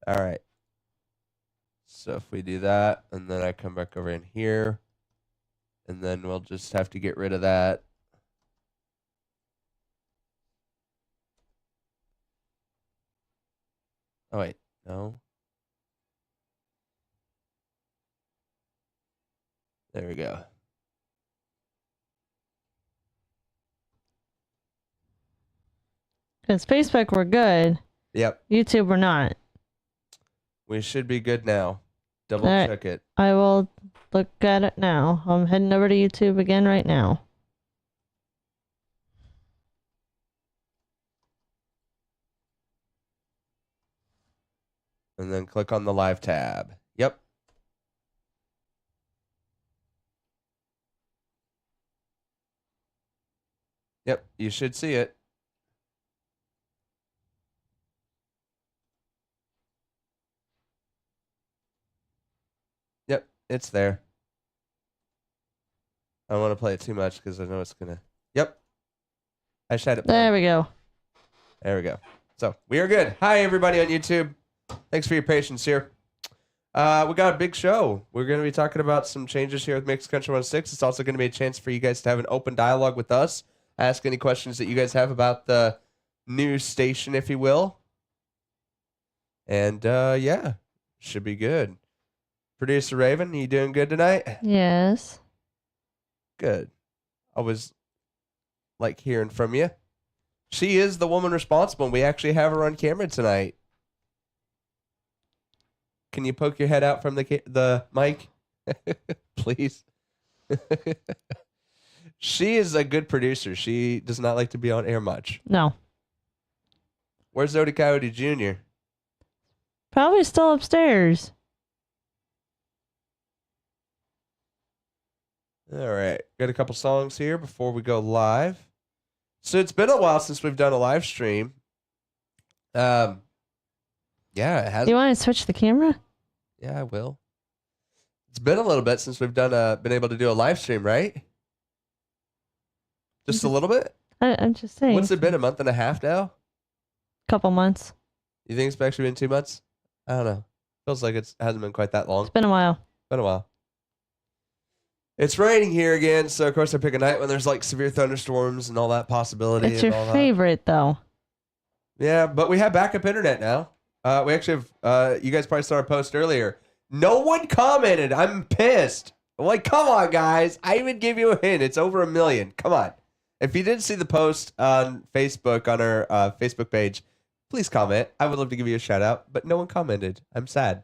All right. So if we do that, and then I come back over in here, and then we'll just have to get rid of that. Oh, wait. No. There we go. Because Facebook, we're good. Yep. YouTube, we're not. We should be good now. Double All right. check it. I will look at it now. I'm heading over to YouTube again right now. And then click on the live tab. Yep. Yep. You should see it. Yep. It's there. I don't want to play it too much because I know it's going to. Yep. I just had it. There we go. There we go. So we are good. Hi, everybody on YouTube. Thanks for your patience here. We got a big show. We're going to be talking about some changes here with Mixed Country 106. It's also going to be a chance for you guys to have an open dialogue with us. Ask any questions that you guys have about the new station, if you will. And yeah, should be good. Producer Raven, you doing good tonight? Yes. Good. I was like hearing from you. She is the woman responsible, and we actually have her on camera tonight. Can you poke your head out from the mic? Please. She is a good producer. She does not like to be on air much. No. Where's Odie Coyote Jr.? Probably still upstairs. All right. Got a couple songs here before we go live. So it's been a while since we've done a live stream. Yeah, it has. Do you want to switch the camera? Yeah, I will. It's been a little bit since we've done been able to do a live stream, right? Just a little bit? I'm just saying. What's it been, a month and a half now? Couple months. You think it's actually been 2 months? I don't know. Feels like it hasn't been quite that long. It's been a while. Been a while. It's raining here again, so of course I pick a night when there's like severe thunderstorms and all that possibility. It's and your all favorite, though. Yeah, but we have backup internet now. We actually have, you guys probably saw our post earlier. No one commented. I'm pissed. I'm like, come on, guys. I even gave you a hint. It's over 1 million. Come on. If you didn't see the post on Facebook, on our Facebook page, please comment. I would love to give you a shout out, but no one commented. I'm sad.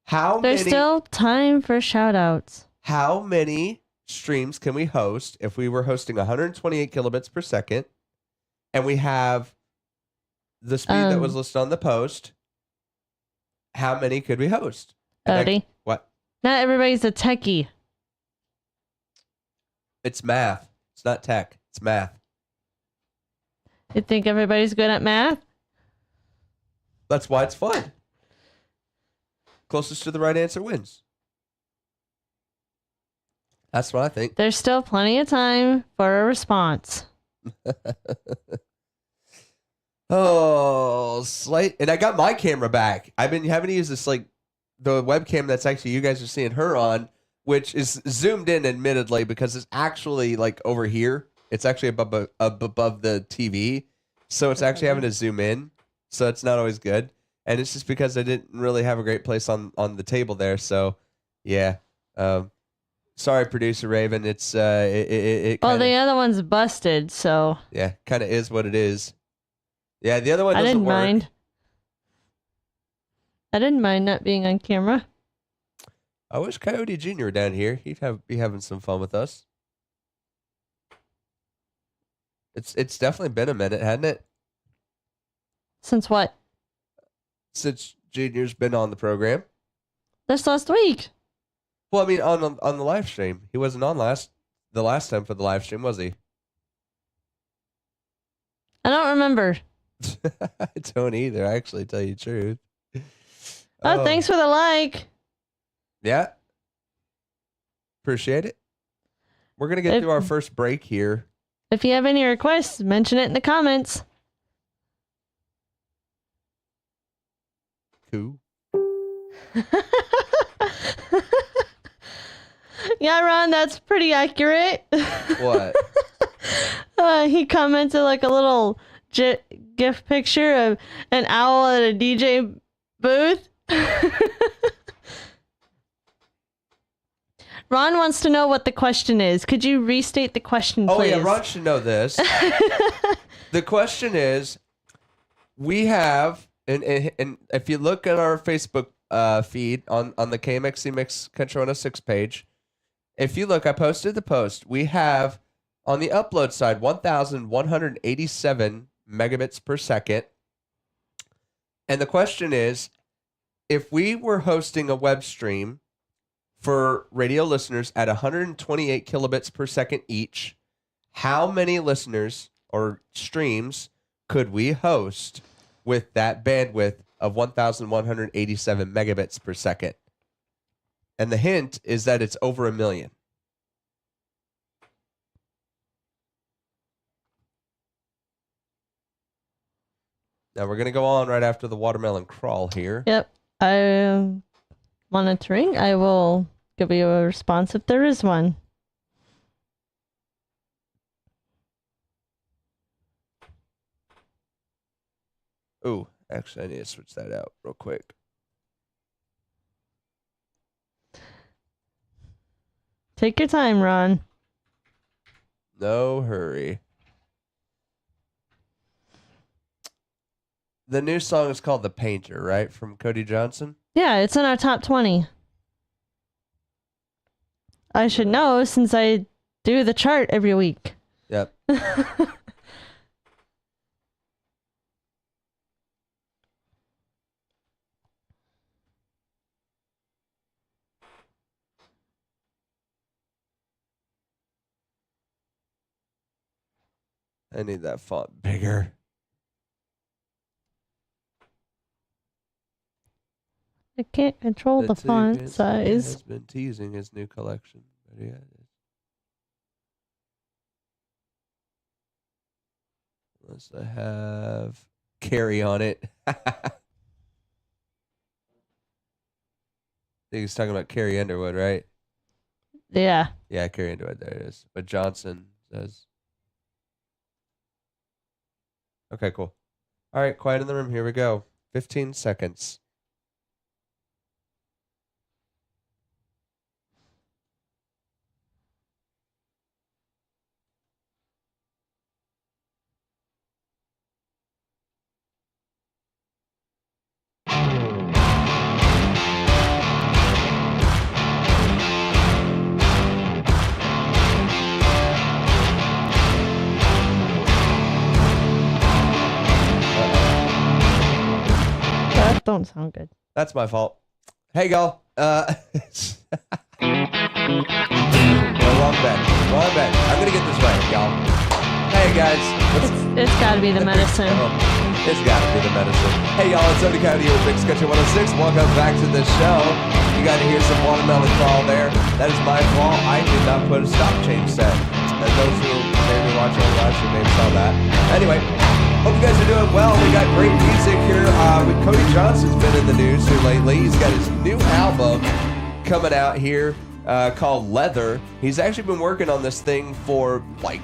There's still time for shout outs. How many streams can we host if we were hosting 128 kilobits per second and we have the speed that was listed on the post? How many could we host? Odie. What? Not everybody's a techie. It's math. It's not tech. It's math. You think everybody's good at math? That's why it's fun. Closest to the right answer wins. That's what I think. There's still plenty of time for a response. Oh, Slate. And I got my camera back. I've been having to use this, like, the webcam that's actually you guys are seeing her on, which is zoomed in, admittedly, because it's actually, like, over here. It's actually above the TV. So it's actually having to zoom in. So it's not always good. And it's just because I didn't really have a great place on the table there. So, yeah. Sorry, producer Raven. It's Well, the other one's busted, so yeah, kind of is what it is. Yeah, the other one I doesn't didn't work. mind. I didn't mind not being on camera. I wish Coyote Jr. were down here. He'd be having some fun with us. It's definitely been a minute, hasn't it? Since what? Since Junior's been on the program. This last week. Well, I mean, on the live stream, he wasn't on the last time for the live stream, was he? I don't remember. I don't either. Actually, tell you the truth. Oh, thanks for the like. Yeah. Appreciate it. We're gonna get through our first break here. If you have any requests, mention it in the comments. Cool. Yeah, Ron, that's pretty accurate. What? He commented like a little GIF picture of an owl at a DJ booth. Ron wants to know what the question is. Could you restate the question, please? Oh, yeah, Ron should know this. The question is, we have, and if you look at our Facebook feed on the KMXC Mix Country 106 page, if you look, I posted the post. We have, on the upload side, 1,187 megabits per second. And the question is, if we were hosting a web stream for radio listeners at 128 kilobits per second each, how many listeners or streams could we host with that bandwidth of 1,187 megabits per second? And the hint is that it's over 1 million. Now we're going to go on right after the watermelon crawl here. Yep. I'm monitoring. I will give you a response if there is one. Ooh, actually, I need to switch that out real quick. Take your time, Ron. No hurry. The new song is called The Painter, right? From Cody Johnson? Yeah, it's in our top 20. I should know since I do the chart every week. Yep. I need that font bigger. I can't control the font size. Has been teasing his new collection. But yeah, unless I have Carrie on it. I think he's talking about Carrie Underwood, right? Yeah. Yeah, Carrie Underwood. There it is. But Johnson says. Okay, cool. All right, quiet in the room. Here we go. 15 seconds. That don't sound good. That's my fault. Hey, y'all. No, wrong bed. Wrong bed. I'm going to get this right, y'all. Hey, guys. It's got to be the medicine. It's got to be the medicine. Hey, y'all. It's Tony Coyote here with Mix Country 106. Welcome back to the show. You got to hear some watermelon crawl there. That is my fault. I did not put a stop change set. And those who maybe watch on live stream maybe saw that. Anyway, hope you guys are doing well. We got great music here. Cody Johnson's been in the news here lately. He's got his new album coming out here called Leather. He's actually been working on this thing for like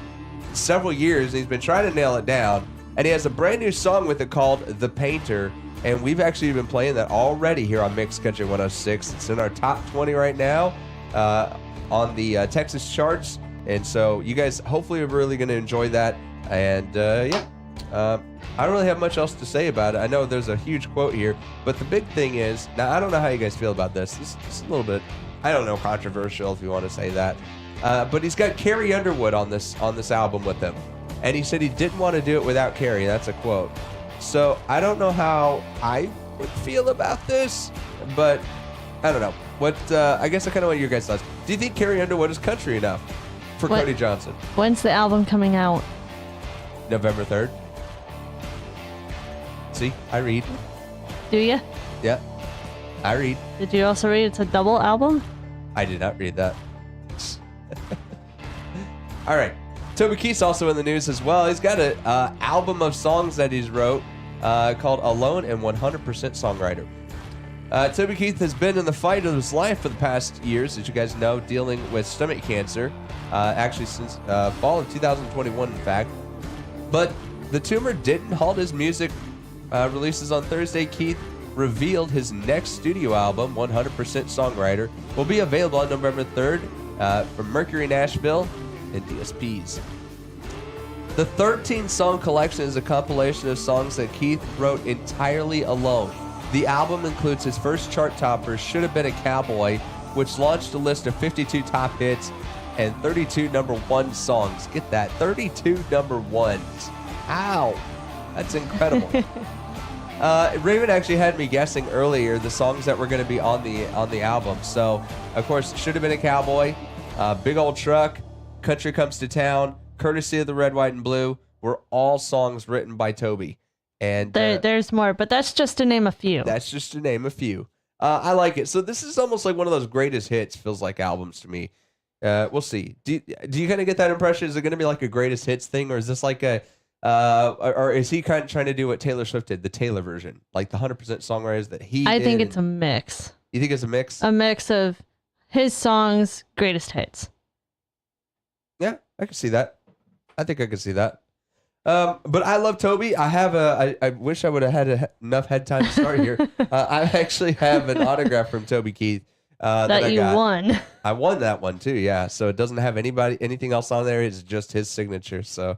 several years. He's been trying to nail it down. And he has a brand new song with it called The Painter. And we've actually been playing that already here on Mix Country 106. It's in our top 20 right now on the Texas charts. And so you guys hopefully are really going to enjoy that. And yeah. I don't really have much else to say about it. I know there's a huge quote here, but the big thing is, now I don't know how you guys feel about this. This is a little bit, I don't know, controversial if you want to say that. But he's got Carrie Underwood on this album with him. And he said he didn't want to do it without Carrie. That's a quote. So I don't know how I would feel about this, but I don't know. I guess I kind of want your guys' thoughts. Do you think Carrie Underwood is country enough for Cody Johnson? When's the album coming out? November 3rd. See, I read. Do you? Yeah, I read. Did you also read it's a double album? I did not read that. All right. Toby Keith's also in the news as well. He's got an album of songs that he's wrote called Alone and 100% Songwriter. Toby Keith has been in the fight of his life for the past years, as you guys know, dealing with stomach cancer, actually since fall of 2021, in fact. But the tumor didn't halt his music releases on Thursday. Keith revealed his next studio album, 100% Songwriter, will be available on November 3rd from Mercury Nashville and DSPs. The 13-song collection is a compilation of songs that Keith wrote entirely alone. The album includes his first chart topper, Should Have Been a Cowboy, which launched a list of 52 top hits and 32 number one songs. Get that, 32 number ones. Ow, that's incredible. Raven actually had me guessing earlier the songs that were going to be on the album. So, of course, Should Have Been a Cowboy, Big Old Truck, Country Comes to Town, Courtesy of the Red, White, and Blue were all songs written by Toby. And there's more, but that's just to name a few. That's just to name a few. I like it. So this is almost like one of those greatest hits, feels like albums to me. We'll see. Do you kind of get that impression? Is it going to be like a greatest hits thing, or is this like a or is he kind of trying to do what Taylor Swift did, the Taylor version, like the 100% songwriters that he I did? think it's a mix. You think it's a mix? A mix of his songs, greatest hits. Yeah, I can see that. I think I can see that. But I love Toby. I wish I would have had enough head time to start here. I actually have an autograph from Toby Keith that you won. I won that one too. Yeah. So it doesn't have anything else on there. It's just his signature. So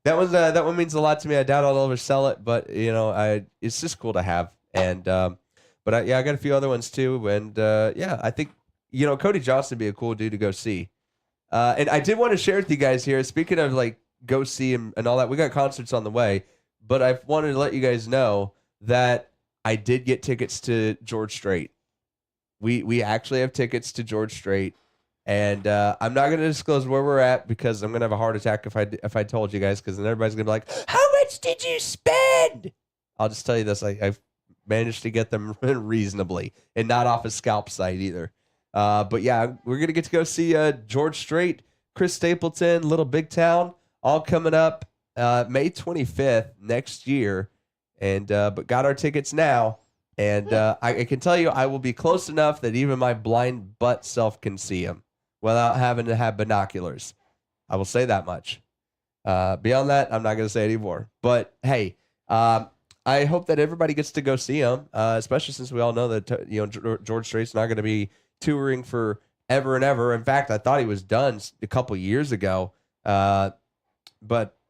that one means a lot to me. I doubt I'll ever sell it, but it's just cool to have. And but I got a few other ones too. And I think Cody Johnson would be a cool dude to go see. And I did want to share with you guys here. Speaking of like go see him and all that, we got concerts on the way. But I wanted to let you guys know that I did get tickets to George Strait. We actually have tickets to George Strait, and I'm not going to disclose where we're at because I'm going to have a heart attack if I told you guys, because then everybody's going to be like, "How much did you spend?" I'll just tell you this: I've managed to get them reasonably, and not off a scalp site either. But yeah, we're going to get to go see George Strait, Chris Stapleton, Little Big Town, all coming up May 25th next year, and but got our tickets now. And I can tell you, I will be close enough that even my blind butt self can see him without having to have binoculars. I will say that much. Beyond that, I'm not going to say anymore. But hey, I hope that everybody gets to go see him, especially since we all know that George Strait's not going to be touring for ever and ever. In fact, I thought he was done a couple years ago. But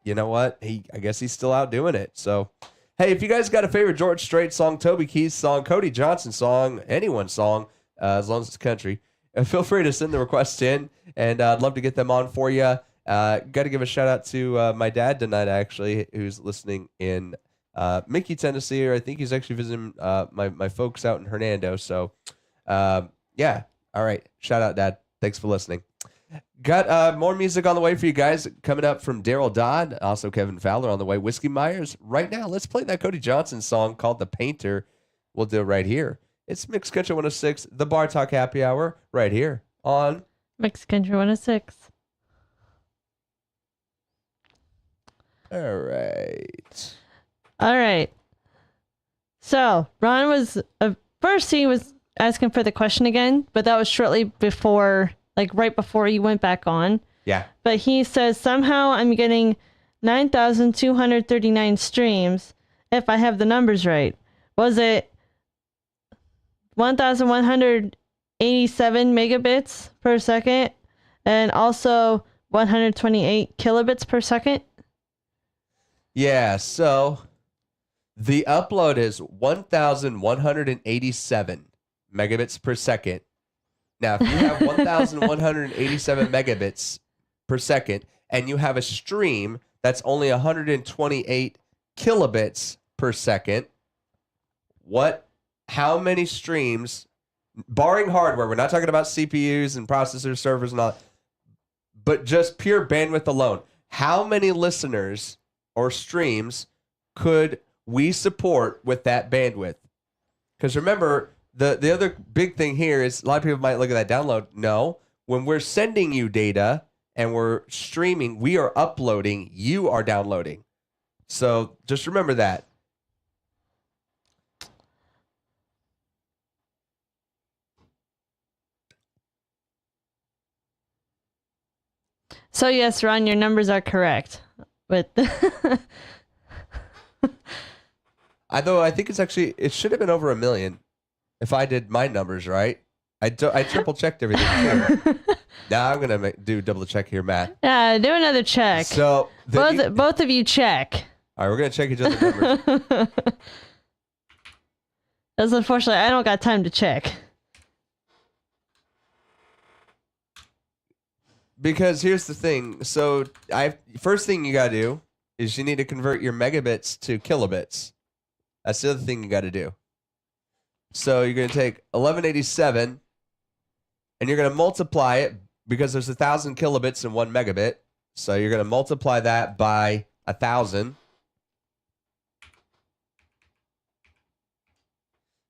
you know what? I guess he's still out doing it. So. Hey, if you guys got a favorite George Strait song, Toby Keith song, Cody Johnson song, anyone's song, as long as it's country, feel free to send the requests in, and I'd love to get them on for you. Got to give a shout out to my dad tonight, actually, who's listening in Mickey, Tennessee, or I think he's actually visiting my folks out in Hernando. So, yeah. All right. Shout out, Dad. Thanks for listening. Got more music on the way for you guys coming up from Daryl Dodd, also Kevin Fowler on the way. Whiskey Myers. Right now, let's play that Cody Johnson song called The Painter. We'll do it right here. It's Mixed Country 106, the Bar Talk Happy Hour, right here on Mixed Country 106. All right. All right. So, Ron was, first he was asking for the question again, but that was shortly before, like right before you went back on. Yeah. But he says, somehow I'm getting 9,239 streams if I have the numbers right. Was it 1,187 megabits per second and also 128 kilobits per second? Yeah, so the upload is 1,187 megabits per second. Now, if you have 1,187 megabits per second and you have a stream that's only 128 kilobits per second, how many streams, barring hardware, we're not talking about CPUs and processors, servers and all that, but just pure bandwidth alone, how many listeners or streams could we support with that bandwidth? Because remember, the other big thing here is a lot of people might look at that download. No, when we're sending you data and we're streaming, we are uploading, you are downloading. So just remember that. So yes, Ron, your numbers are correct. But I think it's actually, it should have been over 1 million if I did my numbers right. I triple checked everything too. Now I'm gonna do double check here, Matt. yeah, do another check. So both of you check. all right, we're gonna check each other's numbers. Because unfortunately, I don't got time to check. Because here's the thing. So first thing you gotta do is you need to convert your megabits to kilobits. That's the other thing you gotta do. So you're gonna take 1187 and you're gonna multiply it because there's 1,000 kilobits in 1 megabit. So you're gonna multiply that by 1,000.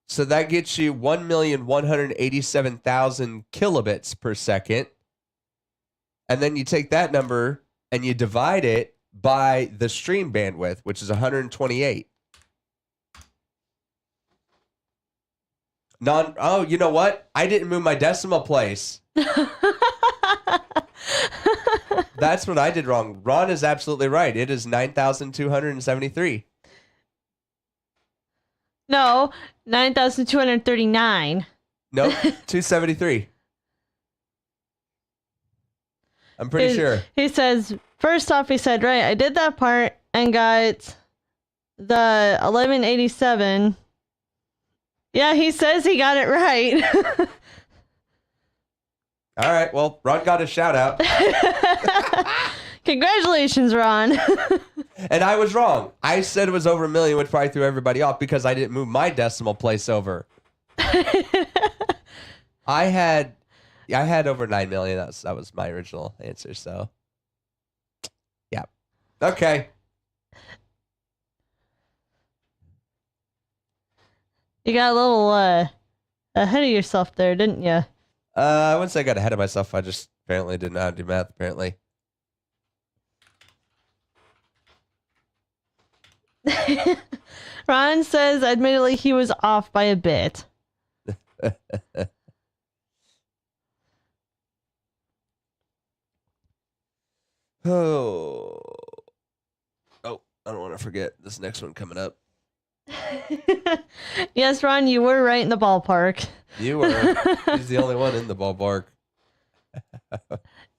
So that gets you 1,187,000 kilobits per second. And then you take that number and you divide it by the stream bandwidth, which is 128. Oh, you know what? I didn't move my decimal place. That's what I did wrong. Ron is absolutely right. It is 9,273. No, 9,239. Nope, 273. I'm pretty sure. He says, first off, he said, right, I did that part and got the 1187. Yeah, he says he got it right. All right, well, Ron got a shout out. Congratulations, Ron. And I was wrong. I said it was over 1 million, which probably threw everybody off because I didn't move my decimal place over. I had over 9 million. That was my original answer. So, yeah. Okay. You got a little ahead of yourself there, didn't you? I wouldn't say I got ahead of myself. I just apparently didn't know how to do math, apparently. Ron says, admittedly, he was off by a bit. Oh, I don't want to forget this next one coming up. Yes, Ron, you were right in the ballpark. You were. He's the only one in the ballpark.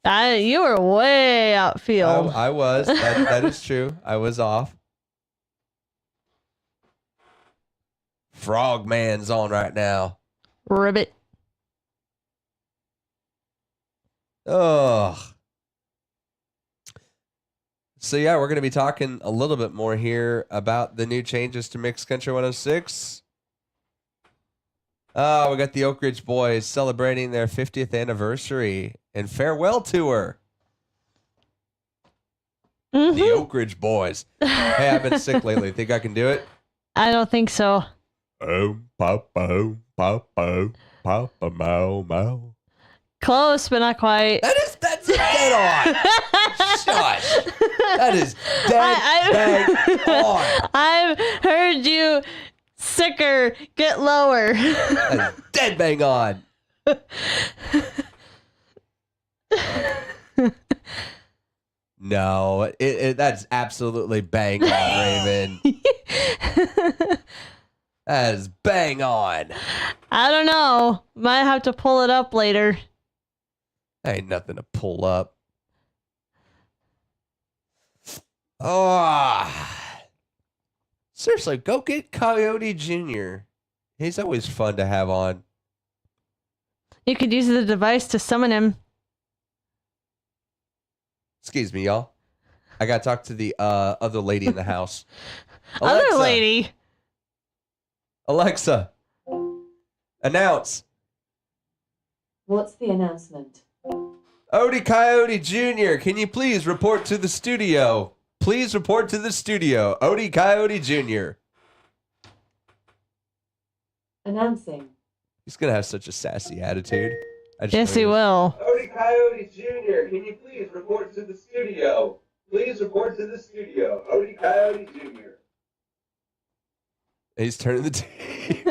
You were way outfield. I was. That is true. I was off. Frogman's on right now. Ribbit. Ugh. So yeah, we're going to be talking a little bit more here about the new changes to Mixed Country 106. Oh, we got the Oak Ridge Boys celebrating their 50th anniversary and farewell tour. Mm-hmm. The Oak Ridge Boys. Hey, I've been sick lately. Think I can do it? I don't think so. Papa, mow, mow. Close, but not quite. That's dead on. Shush. That is dead on. I've heard you sicker. Get lower. That is dead bang on. No, that's absolutely bang on, Raven. That is bang on. I don't know. Might have to pull it up later. Ain't nothing to pull up. Oh, seriously, go get Coyote Jr. He's always fun to have on. You could use the device to summon him. Excuse me, y'all. I got to talk to the other lady in the house. Other lady. Alexa, announce. What's the announcement? Odie Coyote Jr., can you please report to the studio? Please report to the studio. Odie Coyote Jr. Announcing. He's going to have such a sassy attitude. Yes, he will. Odie Coyote Jr., can you please report to the studio? Please report to the studio. Odie Coyote Jr. He's turning the tape.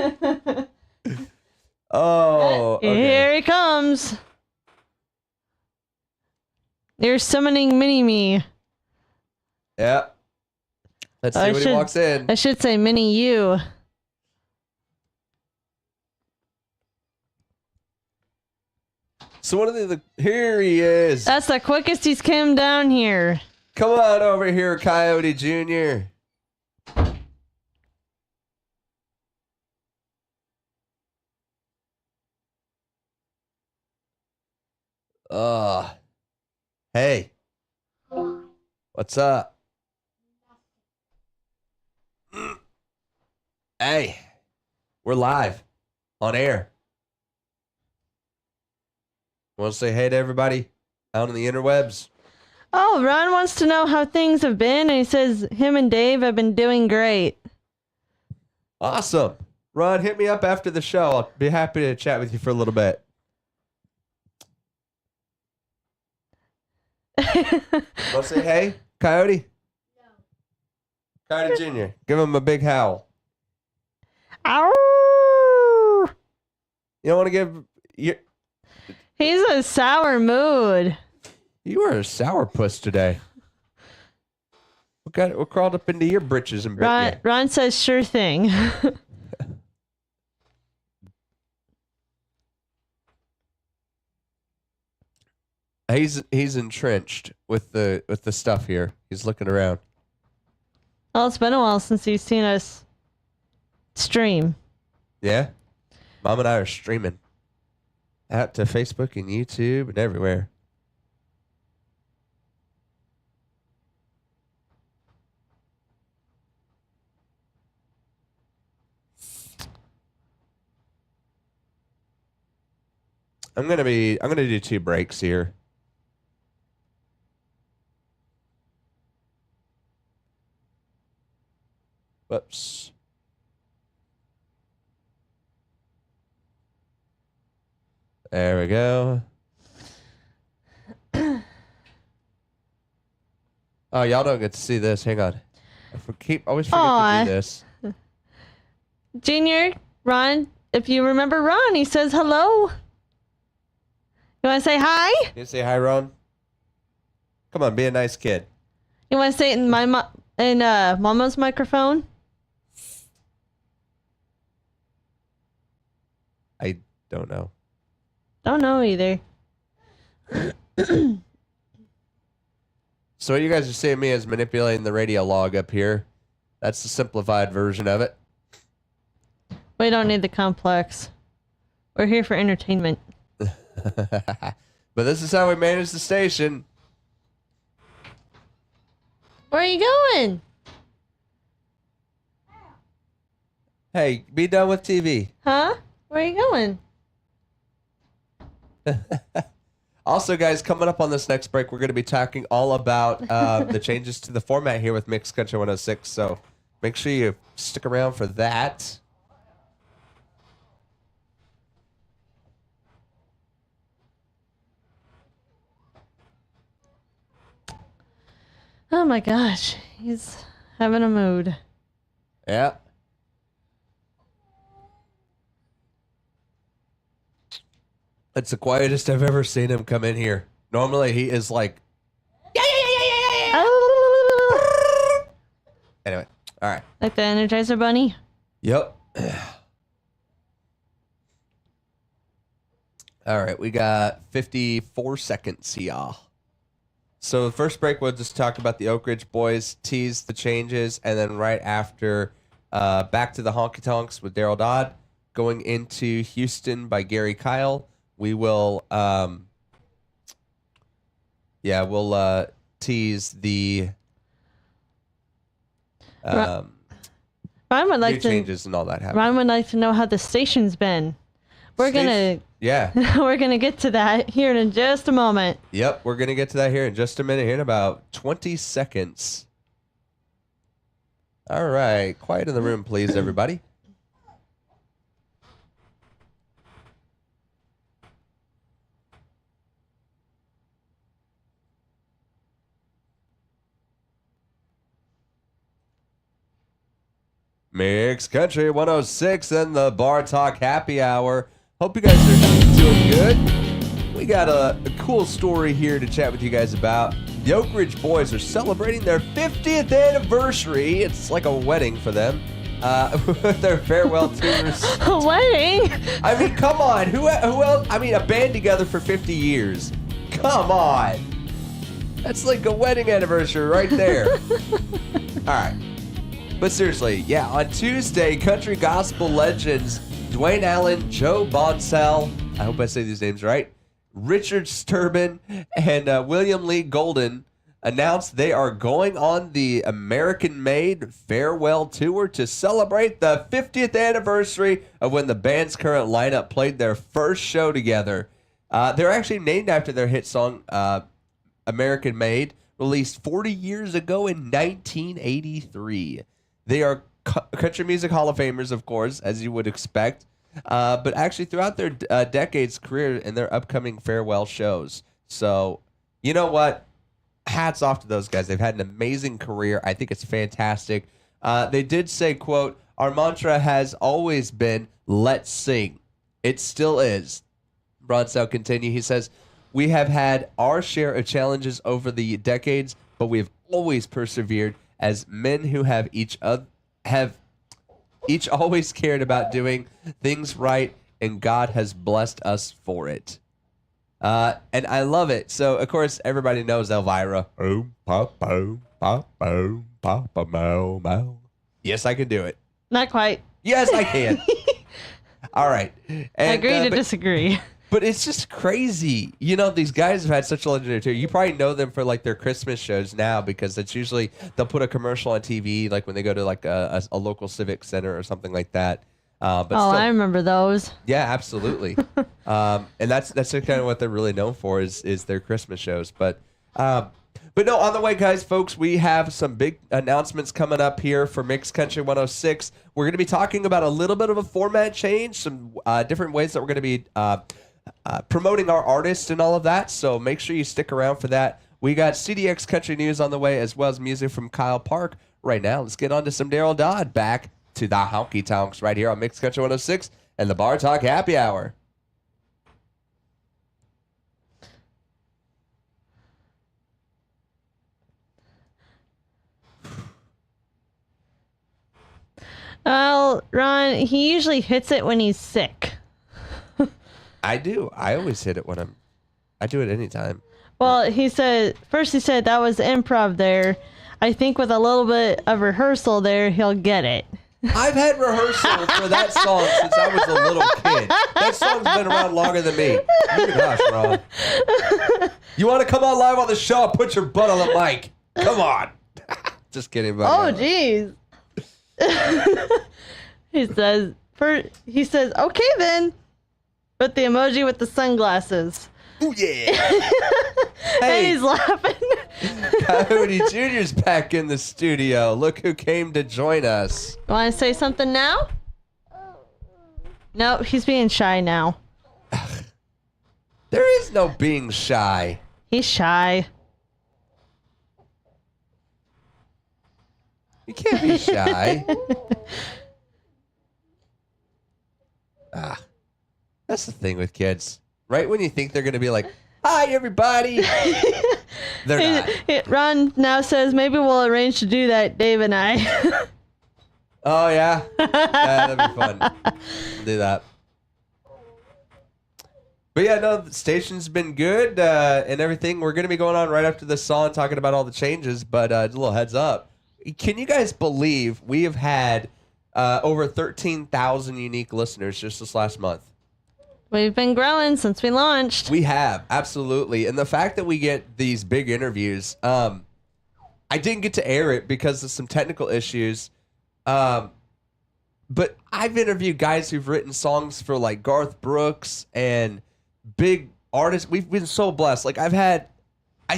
Oh, okay. Here he comes. You're summoning Mini-Me. Yeah. Let's see I when he should- walks in. I should say Mini-You. So one of the here he is. That's the quickest he's come down here. Come on over here, Coyote Jr. Hey. What's up? Hey. We're live on air. Want to say hey to everybody out on the interwebs? Oh, Ron wants to know how things have been, and he says him and Dave have been doing great. Awesome. Ron, hit me up after the show. I'll be happy to chat with you for a little bit. Want to say hey, Coyote? No. Coyote Jr. Give him a big howl. Ow! You don't want to give... He's in a sour mood. You are a sourpuss today. What crawled up into your britches and bit Ron, you? Ron says sure thing. He's entrenched with the stuff here. He's looking around. Well, it's been a while since he's seen us stream. Yeah? Mom and I are streaming out to Facebook and YouTube and everywhere. I'm gonna do 2 breaks here. Whoops. There we go. Oh, y'all don't get to see this. Hang on. Always forget Aw. to do this. Junior, Ron, if you remember Ron, he says hello. You want to say hi? Can you say hi, Ron? Come on, be a nice kid. You want to say it in Mama's microphone? I don't know. Don't know either. So what you guys are seeing me is manipulating the radio log up here. That's the simplified version of it. We don't need the complex. We're here for entertainment. But this is how we manage the station. Where are you going? Hey, be done with TV. Huh? Where are you going? Also, guys, coming up on this next break, we're going to be talking all about the changes to the format here with Mixed Country 106. So make sure you stick around for that. Oh my gosh, he's having a mood. Yeah. It's the quietest I've ever seen him come in here. Normally, he is like... Anyway, all right. Like the Energizer Bunny? Yep. All right, we got 54 seconds here. So the first break, we'll just talk about the Oak Ridge Boys, tease the changes, and then right after, back to the Honky Tonks with Daryl Dodd, going into Houston by Gary Kyle. We will, we'll tease the Ron would new like to. changes and all that happening. Ron would like to know how the station's been. We're Yeah. we're gonna get to that here in just a moment. Yep, we're going to get to that here in just a minute, here in about 20 seconds. All right, quiet in the room, please, everybody. Mixed Country 106 and the Bar Talk Happy Hour. Hope you guys are doing good. we got a cool story here to chat with you guys about. The Oak Ridge Boys are celebrating their 50th anniversary. It's like a wedding for them. With their farewell tours. A wedding? I mean, come on. Who else? I mean, a band together for 50 years. Come on. That's like a wedding anniversary right there. All right. But seriously, yeah, on Tuesday, country gospel legends Dwayne Allen, Joe Bonsall, I hope I say these names right, Richard Sturban, and William Lee Golden announced they are going on the American-made farewell tour to celebrate the 50th anniversary of when the band's current lineup played their first show together. They're actually named after their hit song, American-Made, released 40 years ago in 1983. They are country music Hall of Famers, of course, as you would expect, but actually throughout their decades career and their upcoming farewell shows. So, you know what? Hats off to those guys. They've had an amazing career. I think it's fantastic. They did say, quote, "Our mantra has always been, let's sing. It still is." Bronsow continued. He says, "We have had our share of challenges over the decades, but we have always persevered as men who have each always cared about doing things right, and God has blessed us for it." And I love it. So, of course, everybody knows Elvira. Oh, pop-o, pop-o, pop-a-mow, mow. Yes, I can do it. Not quite. Yes, I can. All right. And, Agree to disagree. But it's just crazy. You know, these guys have had such a legendary tour. You probably know them for like their Christmas shows now because it's usually they'll put a commercial on TV like when they go to like a local civic center or something like that. But still, I remember those. yeah, absolutely. And that's kind of what they're really known for is their Christmas shows. But no, on the way, guys, folks, we have some big announcements coming up here for Mixed Country 106. We're going to be talking about a little bit of a format change, some different ways that we're going to be promoting our artists and all of that. So make sure you stick around for that. We got CDX Country News on the way as well as music from Kyle Park. Right now, let's get on to some Daryl Dodd. Back to the Honky Tonks right here on Mixed Country 106 and the Bar Talk Happy Hour. Well, Ron, he usually hits it when he's sick. I do. I always hit it when I do it anytime. Well, he said that was improv there. I think with a little bit of rehearsal there, he'll get it. I've had rehearsal for that song since I was a little kid. That song's been around longer than me. Gosh, Ron. You want to come on live on the show? Put your butt on the mic. Come on. Just kidding. Oh, jeez. He says, okay then. With the emoji with the sunglasses. Ooh, yeah. And Hey, he's laughing. Coyote Jr.'s back in the studio. Look who came to join us. Want to say something now? No, he's being shy now. There is no being shy. He's shy. You can't be shy. That's the thing with kids. Right when you think they're going to be like, "Hi, everybody," they're not. Ron now says maybe we'll arrange to do that, Dave and I. Oh, yeah? Yeah, that'd be fun. Do that. But yeah, no, the station's been good and everything. We're going to be going on right after this song talking about all the changes, but a little heads up. Can you guys believe we have had over 13,000 unique listeners just this last month? We've been growing since we launched. We have, absolutely. And the fact that we get these big interviews, I didn't get to air it because of some technical issues. But I've interviewed guys who've written songs for like Garth Brooks and big artists. We've been so blessed. Like I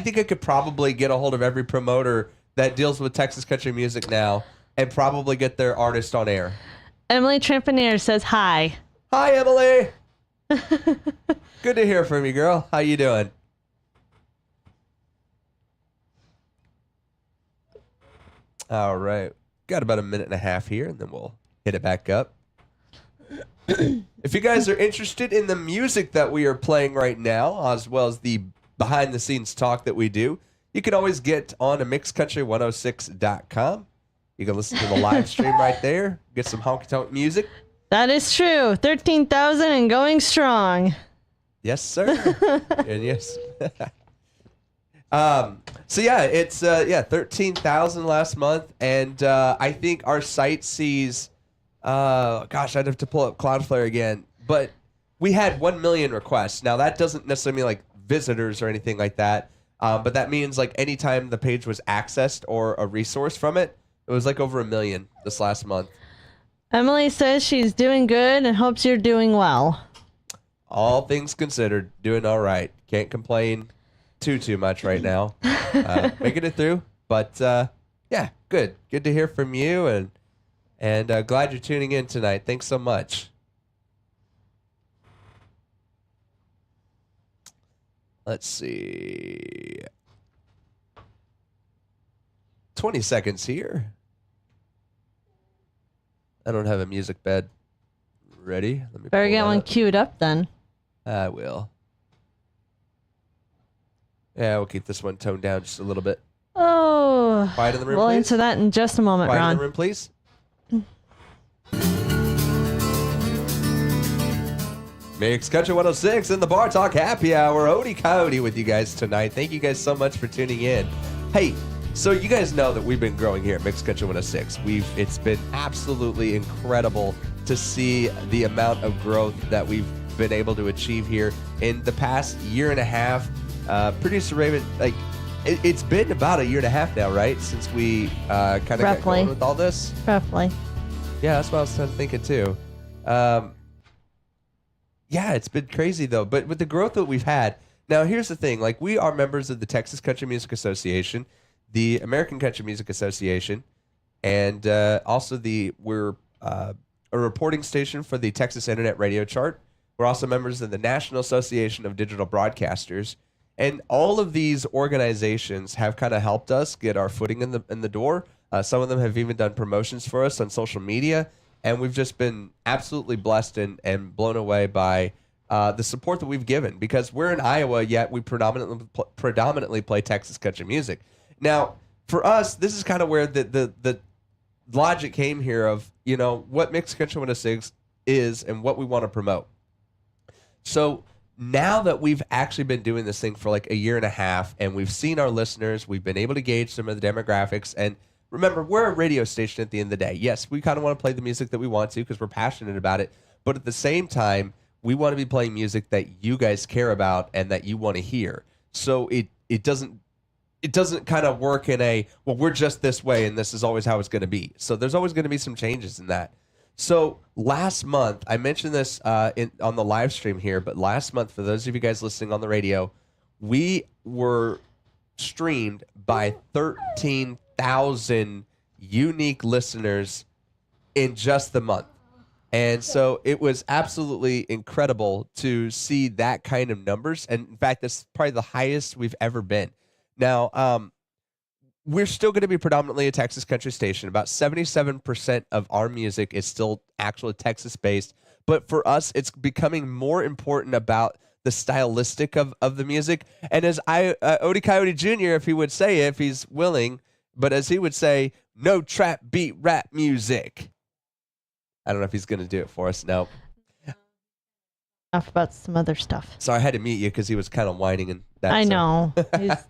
think I could probably get a hold of every promoter that deals with Texas country music now and probably get their artist on air. Emily Trampanier says hi. Hi, Emily. Good to hear from you, girl. How you doing? All right. Got about a minute and a half here, and then we'll hit it back up. If you guys are interested in the music that we are playing right now, as well as the behind the scenes talk that we do, you can always get on to mixcountry106.com. You can listen to the live stream right there, get some honky tonk music. That is true. 13,000 and going strong. Yes, sir. And yes. So yeah, it's 13,000 last month, and I think our site sees. Gosh, I'd have to pull up Cloudflare again, but we had 1 million requests. Now that doesn't necessarily mean like visitors or anything like that, but that means like anytime the page was accessed or a resource from it, it was like over 1 million this last month. Emily says she's doing good and hopes you're doing well. All things considered, doing all right. Can't complain too much right now. Making it through, but yeah, good to hear from you, and glad you're tuning in tonight. Thanks so much. Let's see. 20 seconds here. I don't have a music bed ready. Let me Better pull get that one up. queued up then. I will. Yeah, we'll keep this one toned down just a little bit. Oh, Quiet in the room, we'll please. answer that in just a moment, Quiet in Ron. the room, please. Mix Country 106 in the Bar Talk Happy Hour. Odie Coyote with you guys tonight. Thank you guys so much for tuning in. Hey, so you guys know that we've been growing here at Mix Country 106. It's been absolutely incredible to see the amount of growth that we've been able to achieve here in the past year and a half. Producer Raven, like it's been about a year and a half now, right? Since we kind of got Roughly. going with all this. Roughly. Yeah, that's what I was kind of thinking too. Yeah, it's been crazy though. But with the growth that we've had, now here's the thing: like we are members of the Texas Country Music Association, the American Country Music Association, and also we're a reporting station for the Texas Internet Radio Chart. We're also members of the National Association of Digital Broadcasters, and all of these organizations have kind of helped us get our footing in the door. Some of them have even done promotions for us on social media. And we've just been absolutely blessed and blown away by the support that we've given, because we're in Iowa, yet we predominantly play Texas country music. Now, for us, this is kind of where the logic came here of, you know, what Mixed Country 106 is and what we want to promote. So now that we've actually been doing this thing for like a year and a half, and we've seen our listeners, we've been able to gauge some of the demographics, and remember, we're a radio station at the end of the day. Yes, we kind of want to play the music that we want to because we're passionate about it. But at the same time, we want to be playing music that you guys care about and that you want to hear. So it doesn't kind of work in a, well, we're just this way and this is always how it's going to be. So there's always going to be some changes in that. So last month, I mentioned this on the live stream here, but last month, for those of you guys listening on the radio, we were streamed by 13,000 unique listeners in just the month. And so it was absolutely incredible to see that kind of numbers. And in fact, that's probably the highest we've ever been. Now, we're still going to be predominantly a Texas country station. About 77% of our music is still actually Texas-based. But for us, it's becoming more important about the stylistic of the music. And as Odie Coyote Jr., if he would say, if he's willing, but as he would say, no trap beat rap music. I don't know if he's going to do it for us. No. Enough about some other stuff. So I had to mute you because he was kind of whining. And that. I so. know. He's-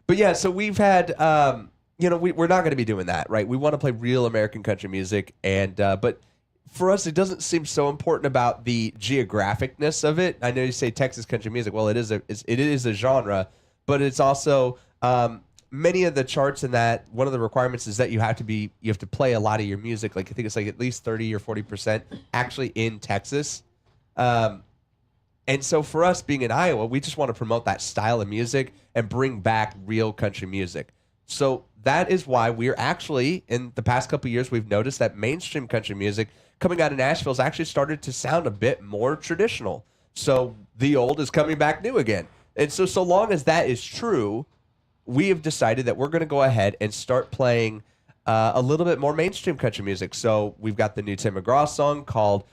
But yeah, so we've had, we're not going to be doing that, right? We want to play real American country music. And, but for us, it doesn't seem so important about the geographicness of it. I know you say Texas country music. Well, it is a genre, but it's also, many of the charts in that, one of the requirements is that you have to play a lot of your music. Like I think it's like at least 30 or 40% actually in Texas. And so for us being in Iowa, we just want to promote that style of music and bring back real country music. So that is why we're actually, in the past couple of years, we've noticed that mainstream country music coming out of Nashville has actually started to sound a bit more traditional. So the old is coming back new again. And so long as that is true, we have decided that we're going to go ahead and start playing a little bit more mainstream country music. So we've got the new Tim McGraw song called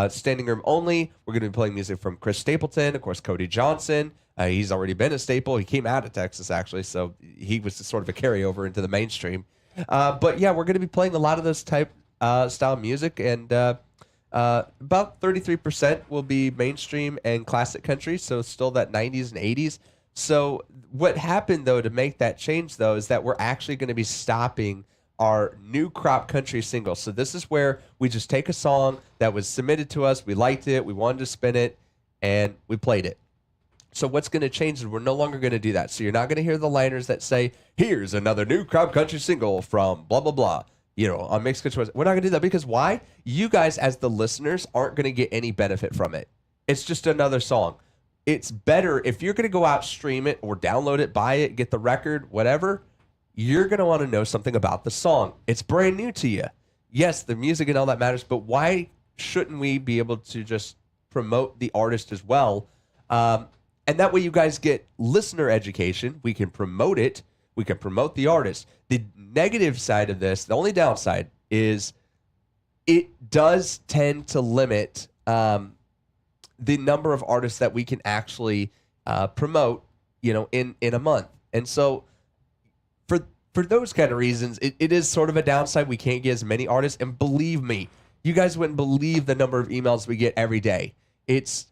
Standing Room Only. We're going to be playing music from Chris Stapleton, of course, Cody Johnson. He's already been a staple. He came out of Texas, actually, so he was sort of a carryover into the mainstream. But yeah, we're going to be playing a lot of this type style music, and about 33% will be mainstream and classic country, so still that 90s and 80s. So what happened, though, to make that change, though, is that we're actually going to be stopping our new crop country single. So this is where we just take a song that was submitted to us, we liked it, we wanted to spin it, and we played it. So what's going to change is we're no longer going to do that. So you're not going to hear the liners that say, here's another new crop country single from blah, blah, blah, on Mixed Country. We're not going to do that because why? You guys, as the listeners, aren't going to get any benefit from it. It's just another song. It's better if you're going to go out, stream it, or download it, buy it, get the record, whatever, you're going to want to know something about the song. It's brand new to you. Yes, the music and all that matters, but why shouldn't we be able to just promote the artist as well? And that way you guys get listener education. We can promote it. We can promote the artist. The negative side of this, the only downside, is it does tend to limit the number of artists that we can actually promote, in a month. And so for those kind of reasons, it is sort of a downside. We can't get as many artists. And believe me, you guys wouldn't believe the number of emails we get every day. It's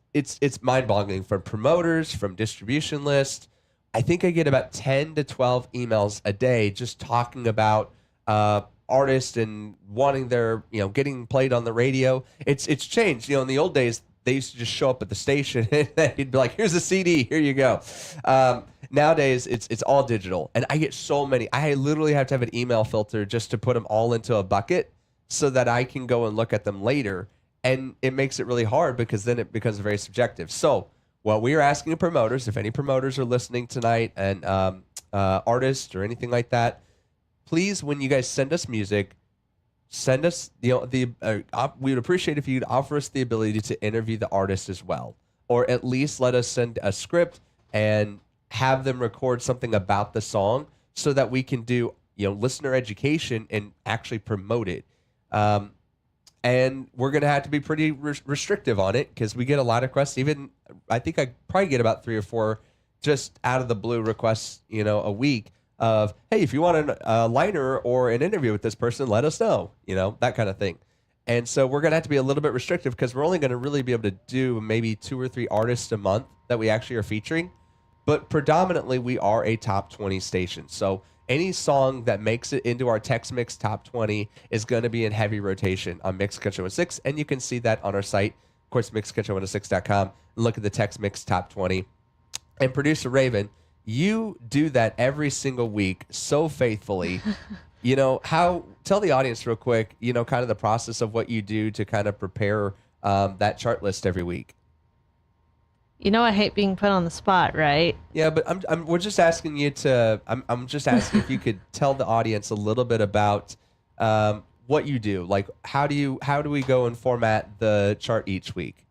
mind-boggling from promoters, from distribution lists. I think I get about 10 to 12 emails a day just talking about artists and wanting their, getting played on the radio. It's changed. In the old days, they used to just show up at the station and they'd be like, here's a CD, here you go. Nowadays, it's all digital. And I get so many. I literally have to have an email filter just to put them all into a bucket so that I can go and look at them later. And it makes it really hard because then it becomes very subjective. So what we are asking promoters, if any promoters are listening tonight and artists or anything like that, please, when you guys send us music, send us, we would appreciate if you'd offer us the ability to interview the artist as well. Or at least let us send a script and have them record something about the song so that we can do, listener education and actually promote it. And we're going to have to be pretty restrictive on it because we get a lot of requests. Even I think I probably get about 3 or 4 just out of the blue requests, a week of, hey, if you want a liner or an interview with this person, let us know, that kind of thing. And so we're going to have to be a little bit restrictive because we're only going to really be able to do maybe 2 or 3 artists a month that we actually are featuring. But predominantly, we are a top 20 station. So any song that makes it into our Tex Mix Top 20 is going to be in heavy rotation on Mixed Country 106, and you can see that on our site, of course, mixedcountry106.com, and look at the Tex Mix Top 20. And Producer Raven, you do that every single week so faithfully. Tell the audience real quick, kind of the process of what you do to kind of prepare that chart list every week. I hate being put on the spot, right? Yeah, but we're just asking you to. I'm just asking if you could tell the audience a little bit about what you do. Like, how do we go and format the chart each week?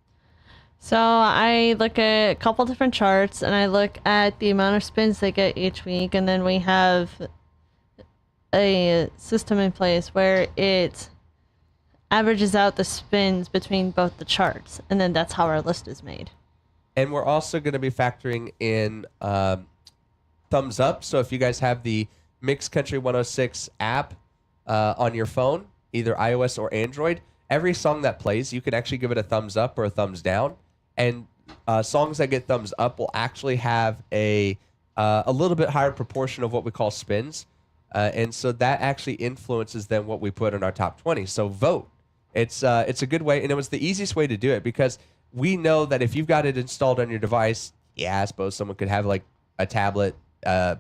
So I look at a couple different charts, and I look at the amount of spins they get each week, and then we have a system in place where it averages out the spins between both the charts, and then that's how our list is made. And we're also going to be factoring in thumbs up. So if you guys have the Mixed Country 106 app on your phone, either iOS or Android, every song that plays, you can actually give it a thumbs up or a thumbs down. And songs that get thumbs up will actually have a little bit higher proportion of what we call spins. And so that actually influences then what we put in our top 20. So vote. It's a good way. And it was the easiest way to do it because we know that if you've got it installed on your device, I suppose someone could have like a tablet, the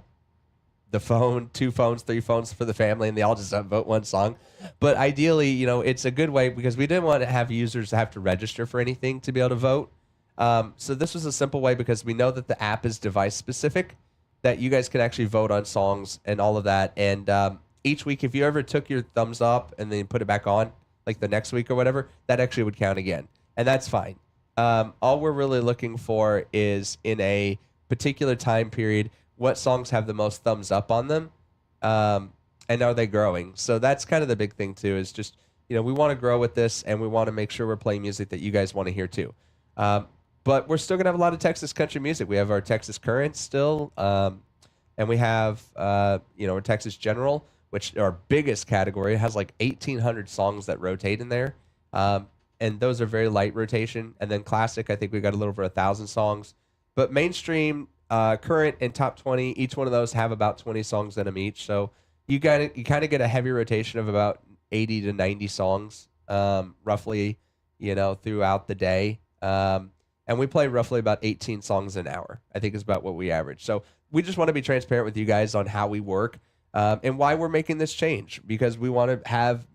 phone, 2 phones, 3 phones for the family, and they all just vote one song. But ideally, it's a good way because we didn't want to have users have to register for anything to be able to vote. So this was a simple way because we know that the app is device specific, that you guys can actually vote on songs and all of that. And each week, if you ever took your thumbs up and then put it back on, like the next week or whatever, that actually would count again. And that's fine. All we're really looking for is in a particular time period, what songs have the most thumbs up on them. and are they growing? So that's kind of the big thing too. Is just we want to grow with this, and we want to make sure we're playing music that you guys want to hear too. But we're still gonna have a lot of Texas country music. We have our Texas Currents still, and we have our Texas General, which our biggest category has like 1,800 songs that rotate in there, and those are very light rotation. And then classic, I think we got a little over 1,000 songs. But mainstream, current, and top 20, each one of those have about 20 songs in them each. So you kind of get a heavy rotation of about 80 to 90 songs, roughly, throughout the day. And we play roughly about 18 songs an hour, I think is about what we average. So we just want to be transparent with you guys on how we work, and why we're making this change, because we want to have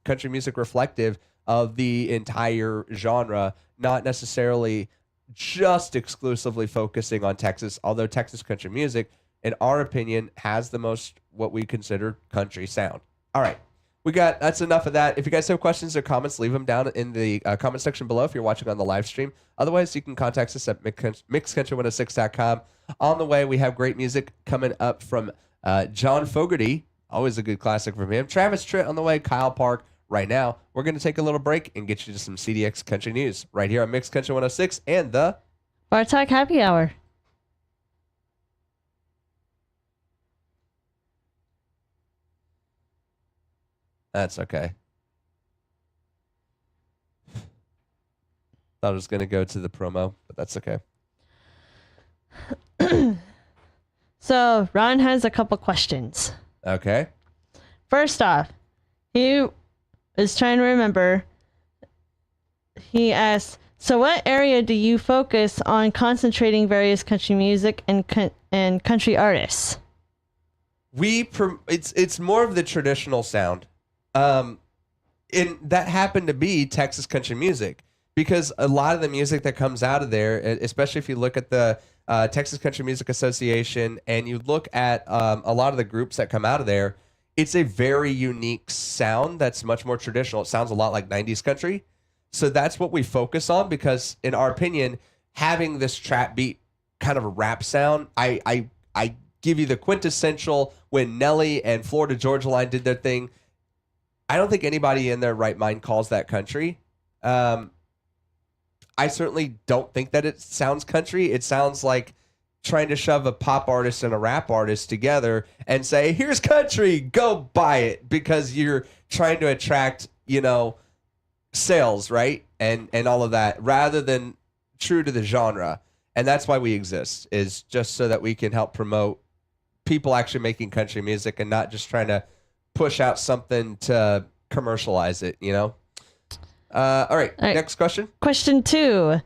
country music reflective of the entire genre, not necessarily just exclusively focusing on Texas, although Texas country music, in our opinion, has the most what we consider country sound. All right. That's enough of that. If you guys have questions or comments, leave them down in the comment section below if you're watching on the live stream. Otherwise, you can contact us at mixcountry106.com. On the way, we have great music coming up from John Fogerty, always a good classic from him. Travis Tritt on the way, Kyle Park. Right now, we're going to take a little break and get you to some CDX Country News right here on Mixed Country 106 and the Bartok Happy Hour. That's okay. Thought I was going to go to the promo, but that's okay. So, Ron has a couple questions. Okay. First off, he is trying to remember. He asks, so what area do you focus on concentrating various country music and country artists? It's more of the traditional sound. And that happened to be Texas country music, because a lot of the music that comes out of there, especially if you look at the Texas Country Music Association and you look at a lot of the groups that come out of there, it's a very unique sound that's much more traditional. It sounds a lot like 90s country. So that's what we focus on, because in our opinion, having this trap beat kind of a rap sound, I give you the quintessential when Nelly and Florida Georgia Line did their thing. I don't think anybody in their right mind calls that country. I certainly don't think that it sounds country. It sounds like trying to shove a pop artist and a rap artist together and say, here's country, go buy it, because you're trying to attract, sales, right? And all of that, rather than true to the genre. And that's why we exist, is just so that we can help promote people actually making country music and not just trying to push out something to commercialize it, All right, next question. Question 2.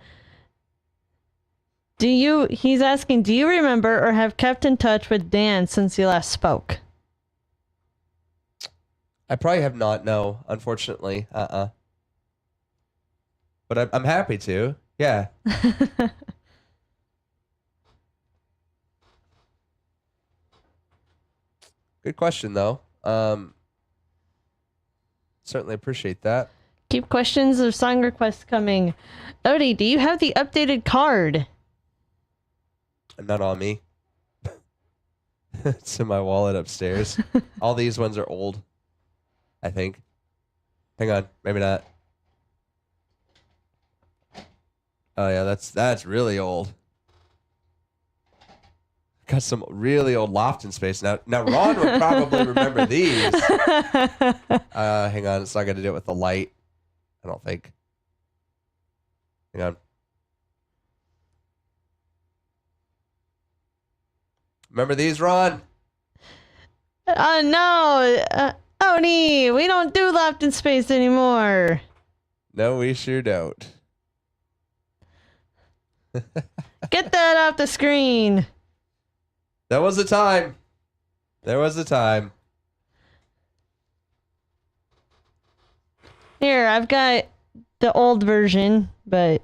He's asking, do you remember or have kept in touch with Dan since you last spoke? I probably have not, no, unfortunately. But I'm happy to. Yeah. Good question, though. Certainly appreciate that. Keep questions or song requests coming. Odie, do you have the updated card? Not on me. It's in my wallet upstairs. All these ones are old, I think. Hang on, maybe not. Oh yeah, that's really old. Got some really old Lofton space. Now Ron would probably remember these. Hang on, it's not going to do it with the light, I don't think. Hang on. Remember these, Ron? No. Odie, we don't do Lofton space anymore. No, we sure don't. Get that off the screen. That was the time. There was the time. Here, I've got the old version, but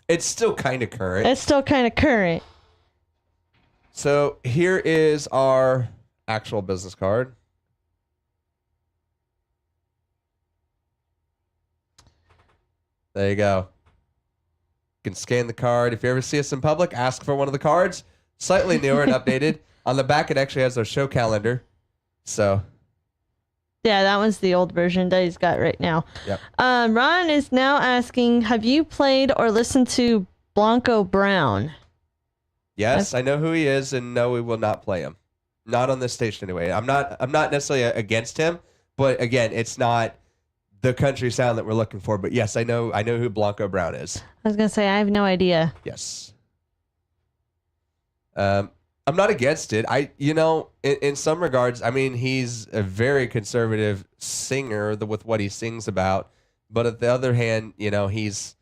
It's still kind of current. it's still kind of current. So here is our actual business card. There you go. You can scan the card. If you ever see us in public, ask for one of the cards. Slightly newer and updated. On the back, it actually has our show calendar. So Yeah, that one's the old version that he's got right now. Yep. Ron is now asking, have you played or listened to Blanco Brown? yes, I know who he is, and no, we will not play him. Not on this station anyway. I'm not necessarily against him, but again, it's not the country sound that we're looking for. But yes, I know who Blanco Brown is. I was gonna say I have no idea. Yes. I'm not against it. In some regards, I mean, he's a very conservative singer with what he sings about. But at the other hand, he's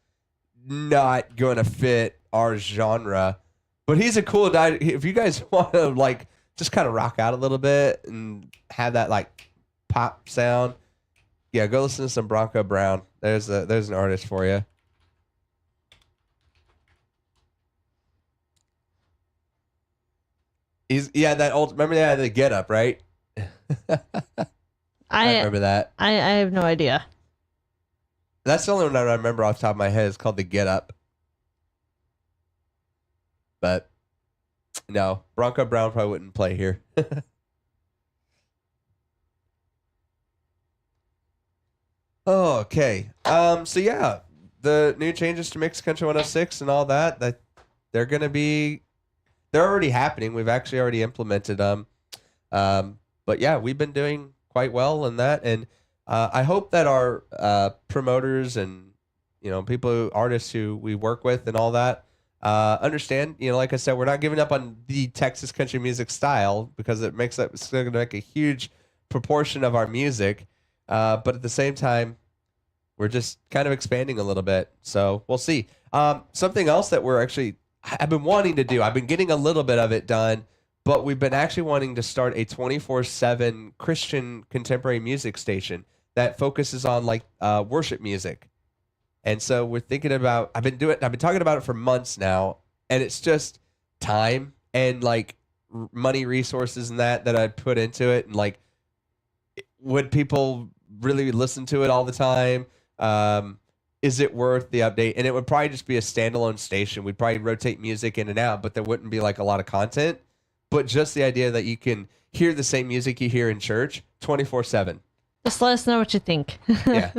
not going to fit our genre. But he's a cool guy. If you guys want to like just kind of rock out a little bit and have that like pop sound, yeah, go listen to some Bronco Brown. There's an artist for you. That old. Remember the Get Up, right? I remember that. I have no idea. That's the only one I remember off the top of my head. It's called the Get Up. But no, Bronco Brown probably wouldn't play here. Okay. So yeah, the new changes to Mix Country 106 and all that they're already happening. We've actually already implemented them. But yeah, we've been doing quite well in that, and I hope that our promoters and artists who we work with and all that understand. Like I said, we're not giving up on the Texas country music style because it's going to make a huge proportion of our music. But at the same time, we're just kind of expanding a little bit. So we'll see. Something else that I've been wanting to do. I've been getting a little bit of it done, but we've been actually wanting to start a 24/7 Christian contemporary music station that focuses on like worship music. And so we're thinking about. I've been talking about it for months now, and it's just time and like money, resources, and that I put into it, and like, would people really listen to it all the time? Is it worth the update? And it would probably just be a standalone station. We'd probably rotate music in and out, but there wouldn't be like a lot of content. But just the idea that you can hear the same music you hear in church 24/7. Just let us know what you think. Yeah.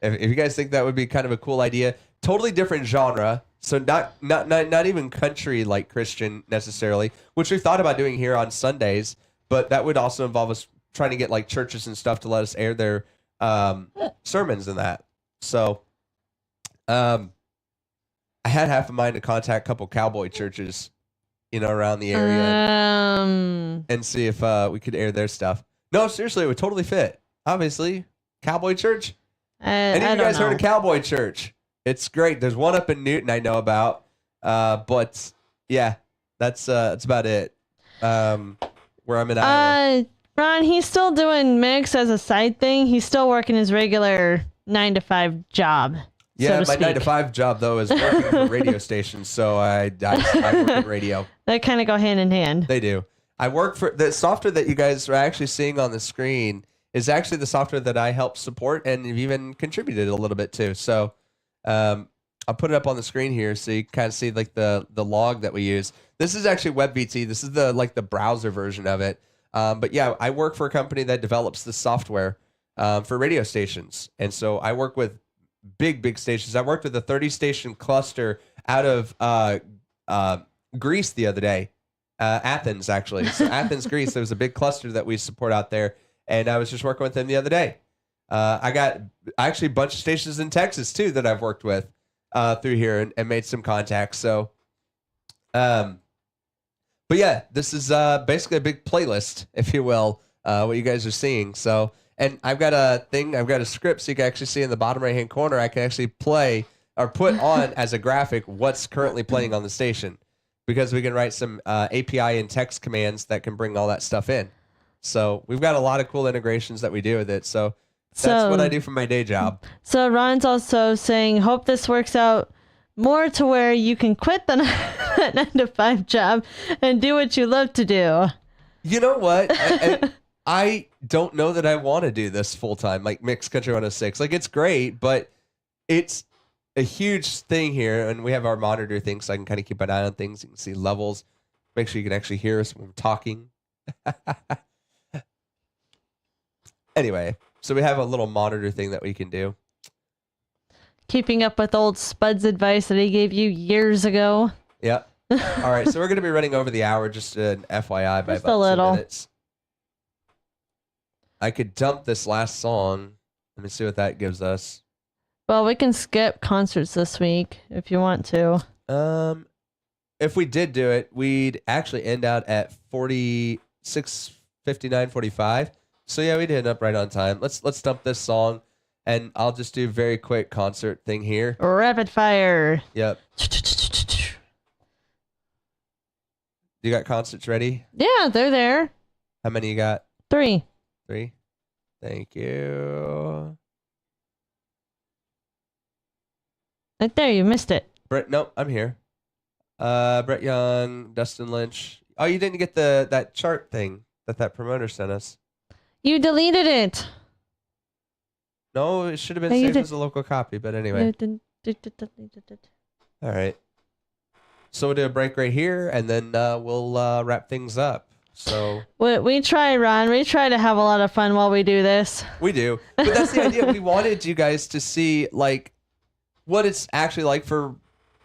If you guys think that would be kind of a cool idea, totally different genre. So not even country like Christian necessarily, which we thought about doing here on Sundays, but that would also involve us trying to get like churches and stuff to let us air their sermons and that. So I had half of mind to contact a couple cowboy churches, around the area and see if we could air their stuff. No, seriously, it would totally fit. Obviously, cowboy church. Any of you guys heard of Cowboy Church? It's great. There's one up in Newton I know about. But yeah, that's about it. Where I'm in Iowa. Ron, he's still doing Mix as a side thing. He's still working his regular 9-to-5 job. Yeah, so my 9-to-5 job though is working for radio stations, so I work in radio. They kind of go hand in hand. They do. I work for the software that you guys are actually seeing on the screen is actually the software that I help support and have even contributed a little bit to. So I'll put it up on the screen here so you can kind of see like the log that we use. This is actually WebVT. This is the browser version of it. But yeah, I work for a company that develops the software for radio stations. And so I work with big stations. I worked with a 30-station cluster out of Greece the other day. Athens, actually. So Athens, Greece, there's a big cluster that we support out there. And I was just working with them the other day. I got actually a bunch of stations in Texas, too, that I've worked with through here and made some contacts. So, but yeah, this is basically a big playlist, if you will, what you guys are seeing. So, and I've got a script so you can actually see in the bottom right-hand corner, I can actually play or put on as a graphic what's currently playing on the station because we can write some API and text commands that can bring all that stuff in. So we've got a lot of cool integrations that we do with it. So that's what I do for my day job. So Ron's also saying, hope this works out more to where you can quit the 9-to-5 job and do what you love to do. You know what? I don't know that I want to do this full time, like Mix Country 106. Like it's great, but it's a huge thing here. And we have our monitor thing so I can kind of keep an eye on things. You can see levels. Make sure you can actually hear us when we're talking. Anyway, so we have a little monitor thing that we can do. Keeping up with old Spud's advice that he gave you years ago. Yeah. All right, so we're going to be running over the hour, just an FYI, by Just a about 2 little. minutes. I could dump this last song. Let me see what that gives us. Well, we can skip concerts this week if you want to. If we did do it, we'd actually end out at 46:59:45. So yeah, we'd end up right on time. Let's dump this song, and I'll just do a very quick concert thing here. Rapid fire. Yep. You got concerts ready? Yeah, they're there. How many you got? 3. 3. Thank you. Right there, you missed it. Brett, nope, I'm here. Brett Young, Dustin Lynch. Oh, you didn't get that chart thing that promoter sent us. You deleted it. No, it should have been No, you saved did- as a local copy, but anyway. All right. So we'll do a break right here, and then we'll wrap things up. So We try, Ron. We try to have a lot of fun while we do this. we do, but that's the idea. We wanted you guys to see like what it's actually like for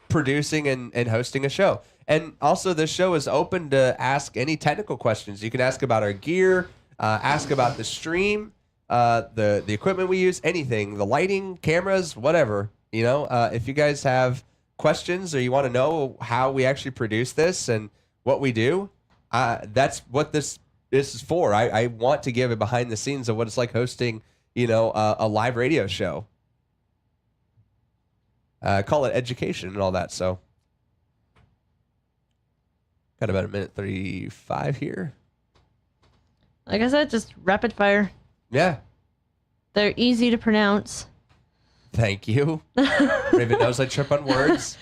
producing and hosting a show. And also, this show is open to ask any technical questions. You can ask about our gear, ask about the stream, the equipment we use, anything, the lighting, cameras, whatever. You know, if you guys have questions or you want to know how we actually produce this and what we do, that's what this is for. I want to give a behind the scenes of what it's like hosting, you know, a live radio show. Call it education and all that. So got about 1:35 here. Like I said, just rapid fire. Yeah. They're easy to pronounce. Thank you. Raven knows I trip on words.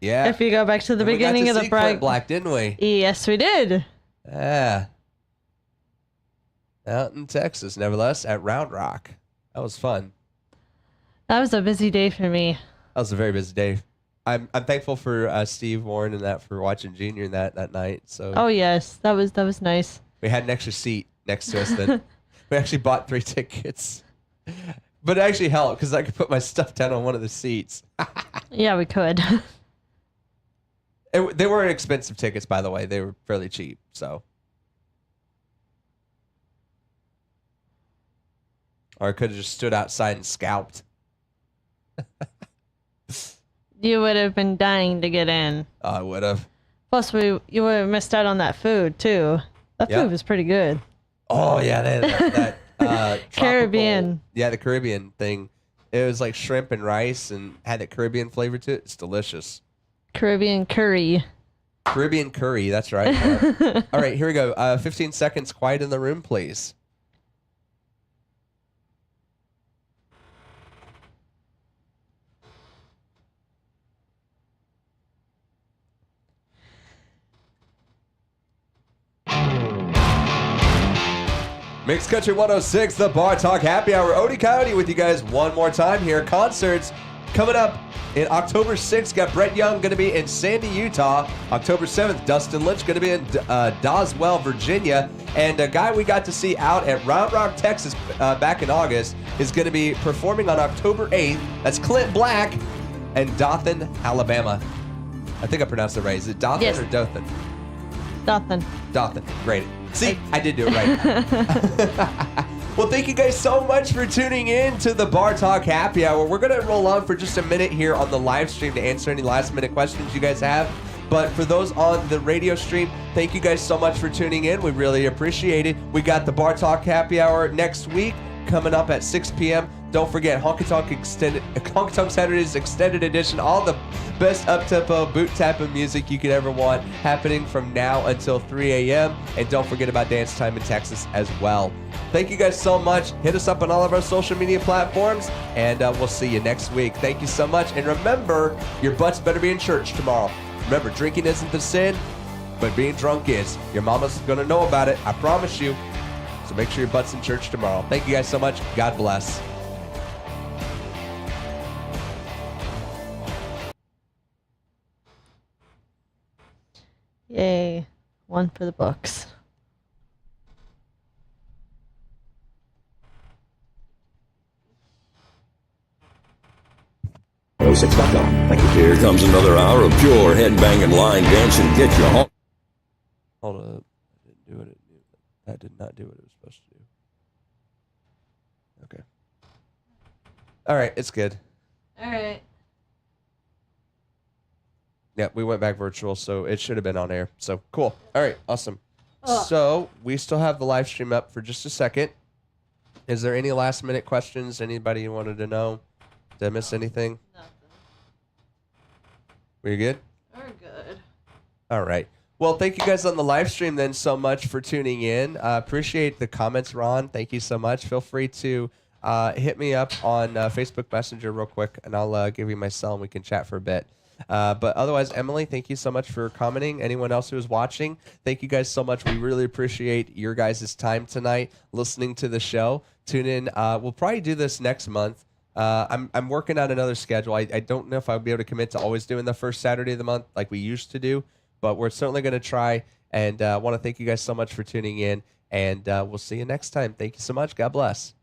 Yeah. If you go back to the And we got beginning to of the see Clint break. Black, didn't we? Yes, we did. Yeah. Out in Texas, nevertheless, at Round Rock. That was fun. That was a busy day for me. That was a very busy day. I'm thankful for Steve Warren and that for watching Junior that night. So Oh yes, that was nice. we had an extra seat next to us. Then we actually bought 3 tickets, but it actually helped because I could put my stuff down on one of the seats. Yeah, we could. They weren't expensive tickets, by the way. They were fairly cheap. So, or I could have just stood outside and scalped. You would have been dying to get in. I would have. Plus, you would have missed out on that food too. That Yeah. food was pretty good. Oh yeah, that tropical- Caribbean. Yeah, the Caribbean thing. It was like shrimp and rice and had that Caribbean flavor to it. It's delicious. Caribbean curry. Caribbean curry. That's right. Yeah. All right, here we go. 15 seconds. Quiet in the room, please. Mixed Country 106, the Bar Talk Happy Hour. Odie Coyote with you guys one more time here. Concerts coming up in October 6th. Got Brett Young going to be in Sandy, Utah. October 7th, Dustin Lynch going to be in Doswell, Virginia. And a guy we got to see out at Round Rock, Texas back in August is going to be performing on October 8th. That's Clint Black and Dothan, Alabama. I think I pronounced it right. Is it Dothan Yes. or Dothan? Nothing. Dothan. Great. See, I did do it right. Well, thank you guys so much for tuning in to the Bar Talk Happy Hour. We're going to roll on for just a minute here on the live stream to answer any last minute questions you guys have. But for those on the radio stream, thank you guys so much for tuning in. We really appreciate it. We got the Bar Talk Happy Hour next week coming up at 6 p.m. Don't forget Honky Tonk Saturdays Extended Edition. All the best up-tempo, boot-tapping music you could ever want happening from now until 3 a.m. And don't forget about Dance Time in Texas as well. Thank you guys so much. Hit us up on all of our social media platforms, and we'll see you next week. Thank you so much. And remember, your butts better be in church tomorrow. Remember, drinking isn't the sin, but being drunk is. Your mama's going to know about it. I promise you. So make sure your butt's in church tomorrow. Thank you guys so much. God bless. Yay. One for the books. radio106.com. Thank you. Here comes another hour of pure headbanging line dancing. Get you home. Hold up. I didn't do it. That did not do what it was supposed to do. Okay. All right, it's good. All right. Yeah, we went back virtual, so it should have been on air. So cool. All right, awesome. Ugh. So we still have the live stream up for just a second. Is there any last minute questions? Anybody wanted to know? Did I miss anything? Nothing. Were you good? We're good. All right. Well, thank you guys on the live stream then so much for tuning in. Appreciate the comments, Ron. Thank you so much. Feel free to hit me up on Facebook Messenger real quick, and I'll give you my cell and we can chat for a bit. But otherwise, Emily, thank you so much for commenting. Anyone else who is watching, thank you guys so much. We really appreciate your guys' time tonight listening to the show. Tune in. We'll probably do this next month. I'm working on another schedule. I don't know if I'll be able to commit to always doing the first Saturday of the month like we used to do, but we're certainly going to try. And I want to thank you guys so much for tuning in. And we'll see you next time. Thank you so much. God bless.